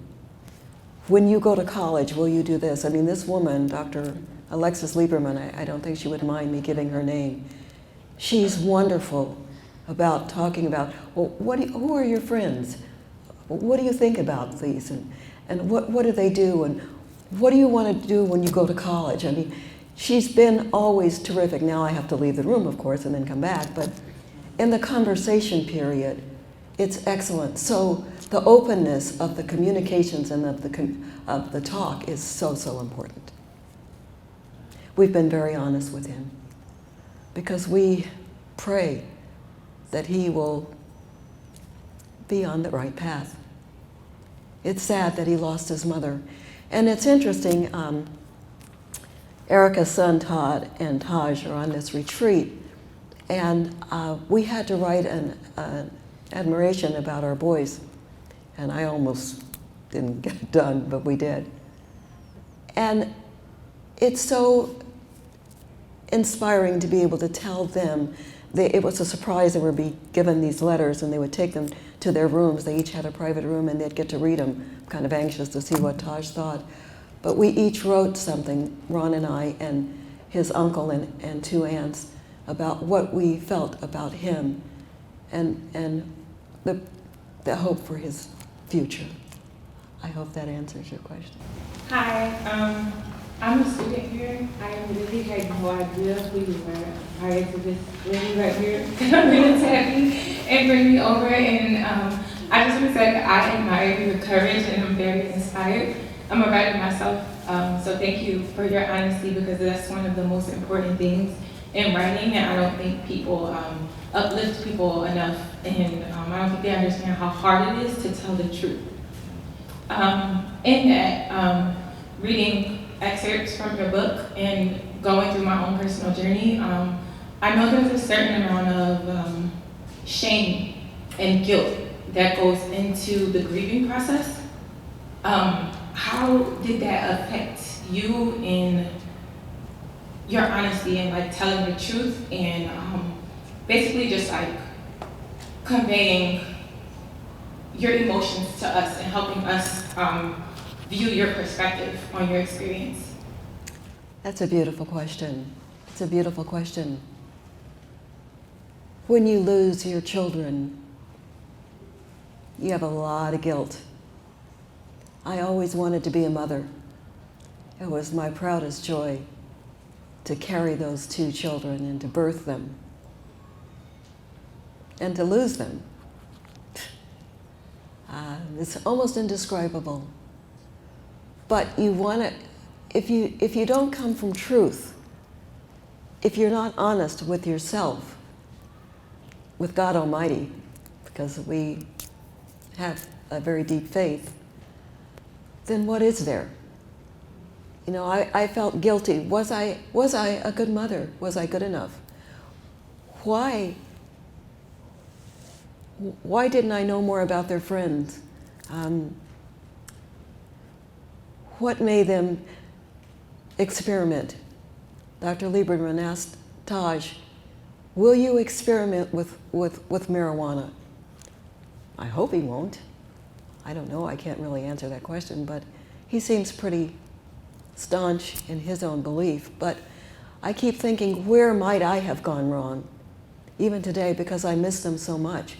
When you go to college, will you do this? I mean, this woman, Dr. Alexis Lieberman, I don't think she would mind me giving her name. She's wonderful about talking about, well, who are your friends? What do you think about these? And what do they do? And what do you want to do when you go to college? I mean, she's been always terrific. Now I have to leave the room, of course, and then come back. But in the conversation period, it's excellent. So the openness of the communications and of the talk is so, so important. We've been very honest with him, because we pray that he will be on the right path. It's sad that he lost his mother. And it's interesting, Erica's son Todd and Taj are on this retreat, and we had to write an admiration about our boys, and I almost didn't get it done, but we did. And it's so inspiring to be able to tell them. It was a surprise. They would be given these letters, and they would take them to their rooms. They each had a private room, and they'd get to read them. I'm kind of anxious to see what Taj thought. But we each wrote something, Ron and I and his uncle and 2 aunts, about what we felt about him and the hope for his future. I hope that answers your question. Hi, I'm a student here. I really had no idea who you were prior to this lady right here. I'm really happy and bring me over. And I just want to say that I admire your courage, and I'm very inspired. I'm a writer myself, so thank you for your honesty, because that's one of the most important things in writing, and I don't think people uplift people enough, and I don't think they understand how hard it is to tell the truth. In that, reading excerpts from your book and going through my own personal journey, I know there's a certain amount of shame and guilt that goes into the grieving process. How did that affect you in your honesty and like telling the truth and basically just like conveying your emotions to us and helping us view your perspective on your experience? That's a beautiful question. It's a beautiful question. When you lose your children, you have a lot of guilt. I always wanted to be a mother. It was my proudest joy to carry those 2 children and to birth them. and to lose them. It's almost indescribable. But you want to, if you don't come from truth, if you're not honest with yourself, with God Almighty, because we have a very deep faith, then what is there? You know, I felt guilty. Was I a good mother? Was I good enough? Why didn't I know more about their friends? What made them experiment? Dr. Lieberman asked Taj, will you experiment with marijuana? I hope he won't. I don't know, I can't really answer that question, but he seems pretty staunch in his own belief. But I keep thinking, where might I have gone wrong? Even today, because I miss them so much.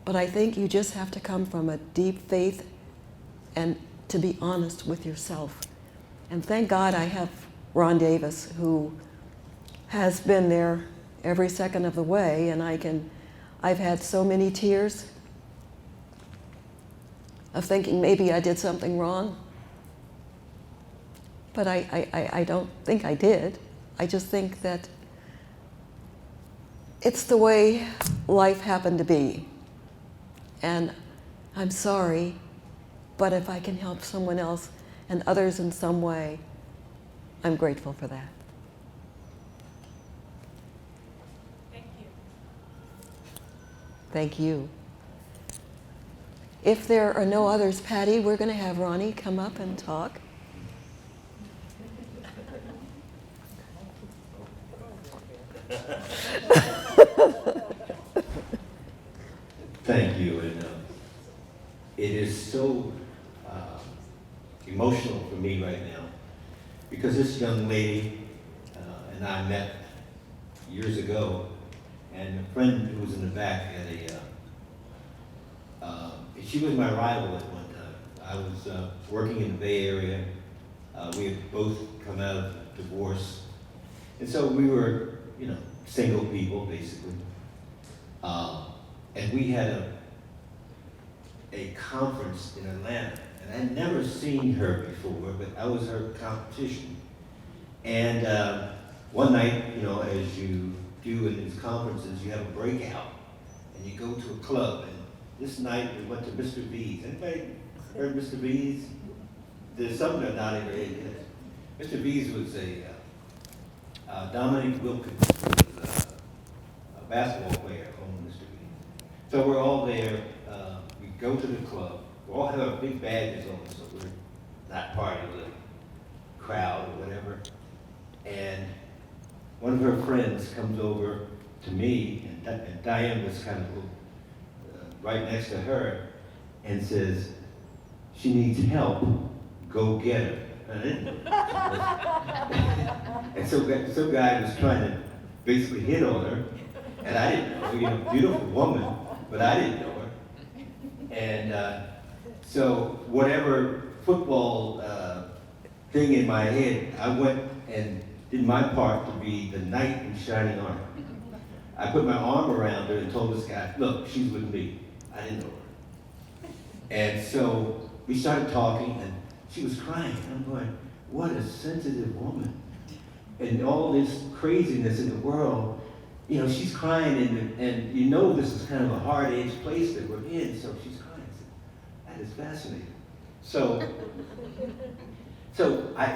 But I think you just have to come from a deep faith and to be honest with yourself. And thank God I have Ron Davis, who has been there every second of the way, and I've had so many tears of thinking maybe I did something wrong. But I don't think I did. I just think that it's the way life happened to be. And I'm sorry, but if I can help someone else and others in some way, I'm grateful for that. Thank you. Thank you. If there are no others, Patty, we're going to have Ronnie come up and talk. Thank you, and it is so emotional for me right now because this young lady and I met years ago, and a friend who was in the back had she was my rival at one time. I was working in the Bay Area. We had both come out of divorce, and so we were, you know, single people basically. And we had a conference in Atlanta, and I'd never seen her before, but I was her competition. And one night, you know, as you do in these conferences, you have a breakout, and you go to a club. And this night we went to Mr. V's. Anybody heard Mr. V's? There's something that not even Mr. V's was Dominique Wilkins was a basketball player on Mr. V's. So we're all there. We go to the club. We all have our big badges on, so we're not part of the crowd or whatever. And one of her friends comes over to me, and Diane was kind of right next to her, and says, she needs help, go get her. And I didn't know. And so some guy was trying to basically hit on her, and I didn't know, you know, beautiful woman, but I didn't know her. And so whatever football thing in my head, I went and did my part to be the knight in shining armor. I put my arm around her and told this guy, look, she's with me. I didn't know her. And so we started talking, and she was crying. And I'm going, what a sensitive woman. And all this craziness in the world, you know, she's crying, and you know this is kind of a hard-edged place that we're in, so she's crying. That is fascinating. So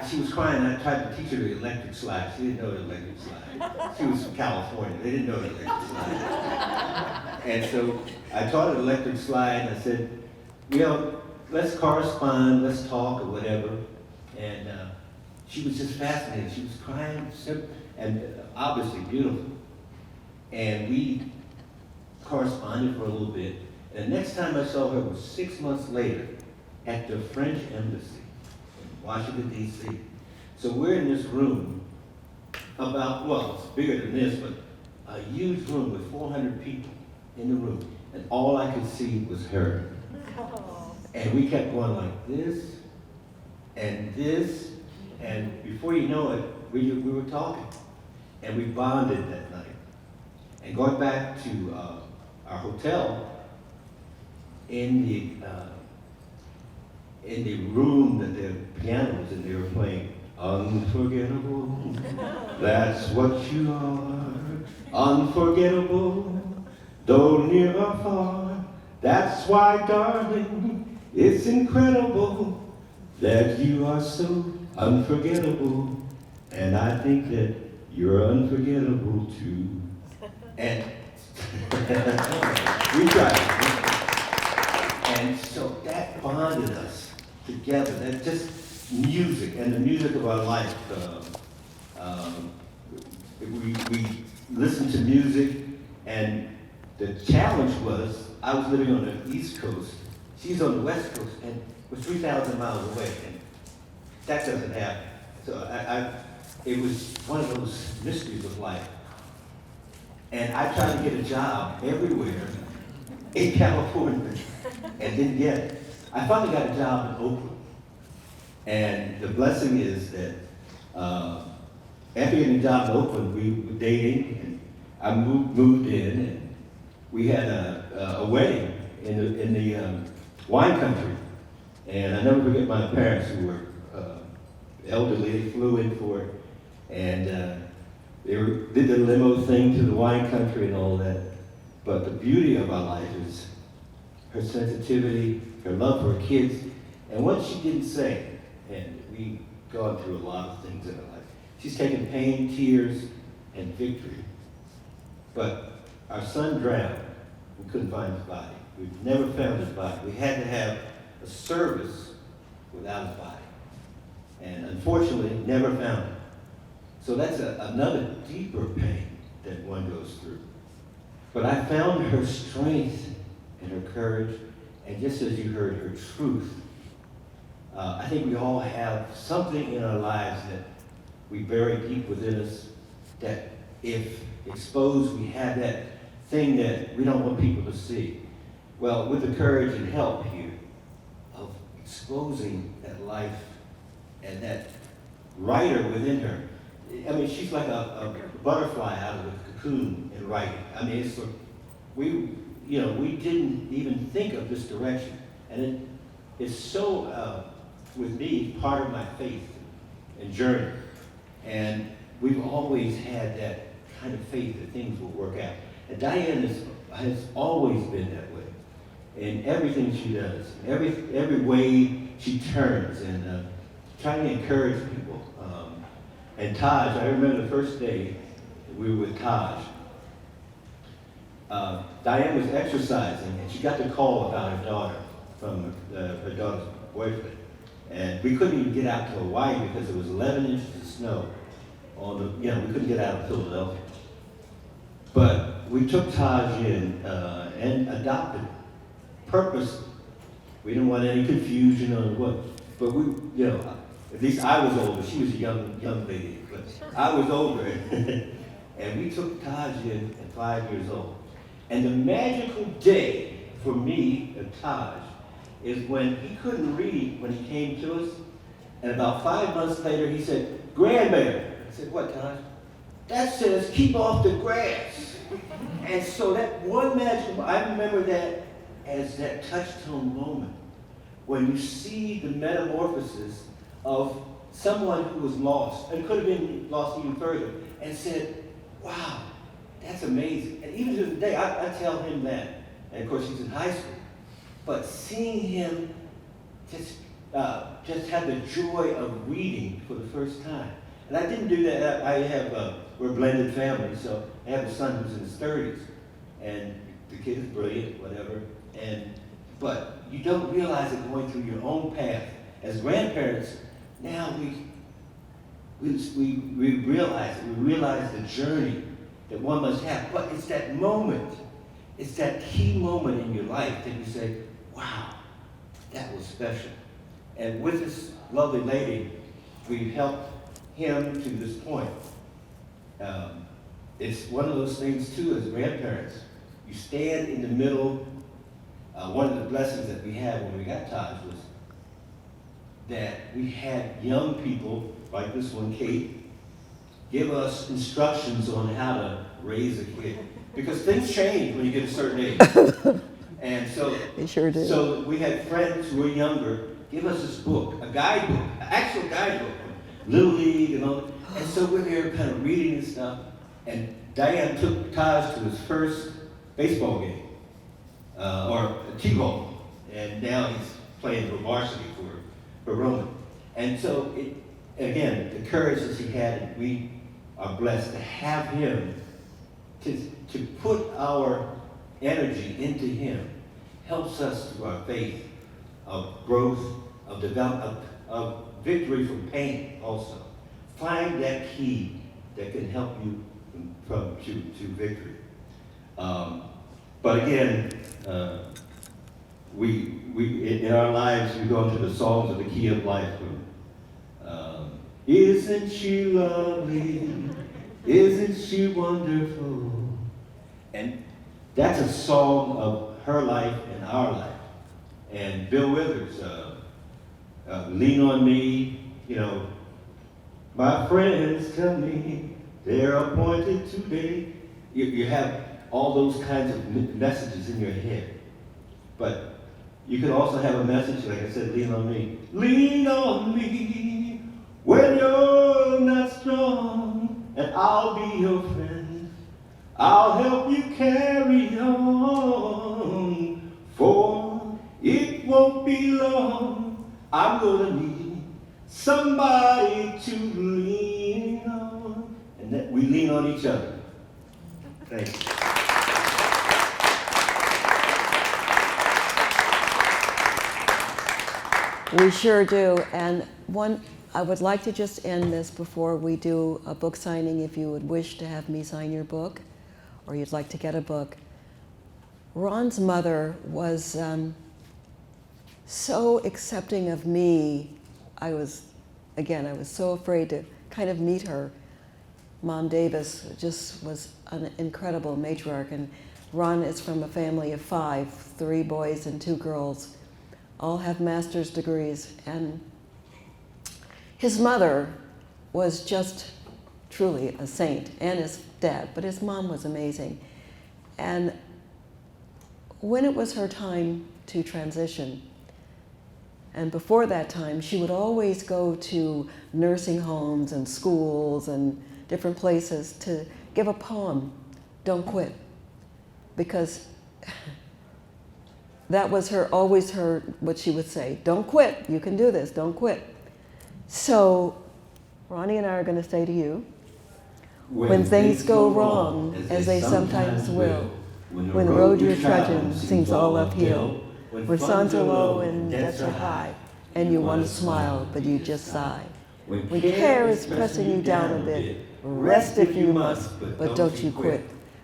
she was crying, and I tried to teach her the electric slide. She didn't know the electric slide. She was from California. They didn't know the electric slide. And so I taught her the electric slide, and I said, you know, let's correspond, let's talk, or whatever. And she was just fascinated. She was crying, and obviously beautiful. And we corresponded for a little bit. And the next time I saw her was 6 months later at the French Embassy in Washington, D.C. So we're in this room about, well, it's bigger than this, but a huge room with 400 people in the room. And all I could see was her. And we kept going like this, and before you know it, we were talking. And we bonded that night. And going back to our hotel, in the room that the piano was in, they were playing Unforgettable, that's what you are. Unforgettable, though near or far. That's why, darling, it's incredible that you are so unforgettable. And I think that you're unforgettable too. And we tried. And so that bonded us together. That just music and the music of our life. We listened to music, and the challenge was, I was living on the East Coast, she's on the West Coast, and we're 3,000 miles away, and that doesn't happen. So it was one of those mysteries of life. And I tried to get a job everywhere in California and didn't get it. I finally got a job in Oakland. And the blessing is that after getting a job in Oakland, we were dating, and I moved in, and we had a wedding in the wine country. And I never forget my parents, who were elderly. They flew in for it, and did the limo thing to the wine country and all that. But the beauty of our life is her sensitivity, her love for her kids, and what she didn't say. And we've gone through a lot of things in her life. She's taken pain, tears, and victory. But our son drowned. We couldn't find his body. We've never found his body. We had to have a service without his body. And unfortunately, never found him. So that's another deeper pain that one goes through. But I found her strength and her courage, and just as you heard, her truth. I think we all have something in our lives that we bury deep within us, that if exposed, we have that thing that we don't want people to see. Well, with the courage and help here of exposing that life and that writer within her. I mean, she's like a butterfly out of the cocoon in writing. I mean, it's we didn't even think of this direction, and it's so with me part of my faith and journey. And we've always had that kind of faith that things will work out. And Diane has always been that way in everything she does, every way she turns, and trying to encourage people. And Taj, I remember the first day we were with Taj. Diane was exercising, and she got the call about her daughter from her daughter's boyfriend. And we couldn't even get out to Hawaii because it was 11 inches of snow. We couldn't get out of Philadelphia. But we took Taj in and adopted purposely. We didn't want any confusion on what, but we, at least I was older. She was a young lady, but I was older. And we took Taj in at 5 years old. And the magical day for me and Taj is when he couldn't read when he came to us. And about 5 months later, he said, "Grandmother." I said, "What, Taj?" "That says keep off the grass." And so that one magical, I remember that as that touchstone moment when you see the metamorphosis of someone who was lost and could have been lost even further, and said, "Wow, that's amazing." And even to this day, I tell him that. And of course, he's in high school. But seeing him just have the joy of reading for the first time. And I didn't do that. We're a blended family, so I have a son who's in his 30s. And the kid is brilliant, whatever. But you don't realize it going through your own path. As grandparents, now we realize it. We realize the journey that one must have. But it's that moment, it's that key moment in your life that you say, "Wow, that was special." And with this lovely lady, we've helped him to this point. It's one of those things too, as grandparents. You stand in the middle. One of the blessings that we had when we got Taj was that we had young people, like this one, Kate, give us instructions on how to raise a kid. because things change when you get a certain age. And so, They sure do. So we had friends who were younger give us this book, a guidebook, an actual guidebook, Little League and all. And so we're there kind of reading and stuff. And Diane took Taj to his first baseball game, or T-ball, and now he's playing for varsity for Roman. And so, again, the courage that he had, and we are blessed to have him, to put our energy into him, helps us through our faith of growth, of development, of victory from pain also. Find that key that can help you to victory. But again, we in our lives, we go into the songs of the key of life. Isn't she lovely? Isn't she wonderful? And that's a song of her life and our life. And Bill Withers, Lean on Me, you know, my friends tell me they're appointed today. You have all those kinds of messages in your head. But you can also have a message, like I said, lean on me. Lean on me when you're not strong, and I'll be your friend. I'll help you carry on, for it won't be long. I'm gonna need somebody to lean on. And that we lean on each other. Thanks. We sure do. And I would like to just end this before we do a book signing. If you would wish to have me sign your book, or you'd like to get a book. Ron's mother was so accepting of me. I was so afraid to kind of meet her. Mom Davis just was an incredible matriarch, and Ron is from a family of 5, 3 boys and 2 girls, all have master's degrees, and his mother was just truly a saint, and his dad, but his mom was amazing. And when it was her time to transition, and before that time, she would always go to nursing homes and schools and different places to give a poem, Don't Quit, because that was always what she would say, don't quit, you can do this, don't quit. So Ronnie and I are going to say to you, when things go wrong, as they sometimes will, when the road you're trudging seems all uphill, when funds are low and debts are high, and you want to smile, but you just sigh. When care is pressing you down a bit, rest if you must, but don't you quit.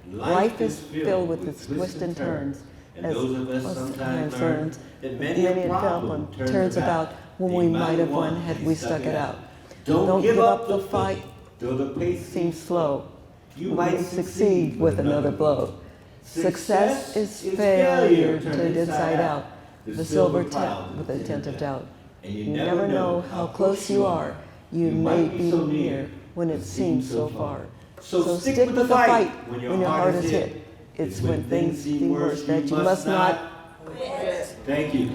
Life is filled with its twists and turns, as those of us sometimes learn that many a problem turns about when we might have won had we stuck it out. Don't give up the fight, though the pace seems slow. You might succeed with another blow. Success is failure turned inside out, the silver tip with a tint of doubt. And you never know how close you are. You may be near when it seems so far. So stick with the fight when your heart is hit. It's when things seem worse that you must not quit. Thank you.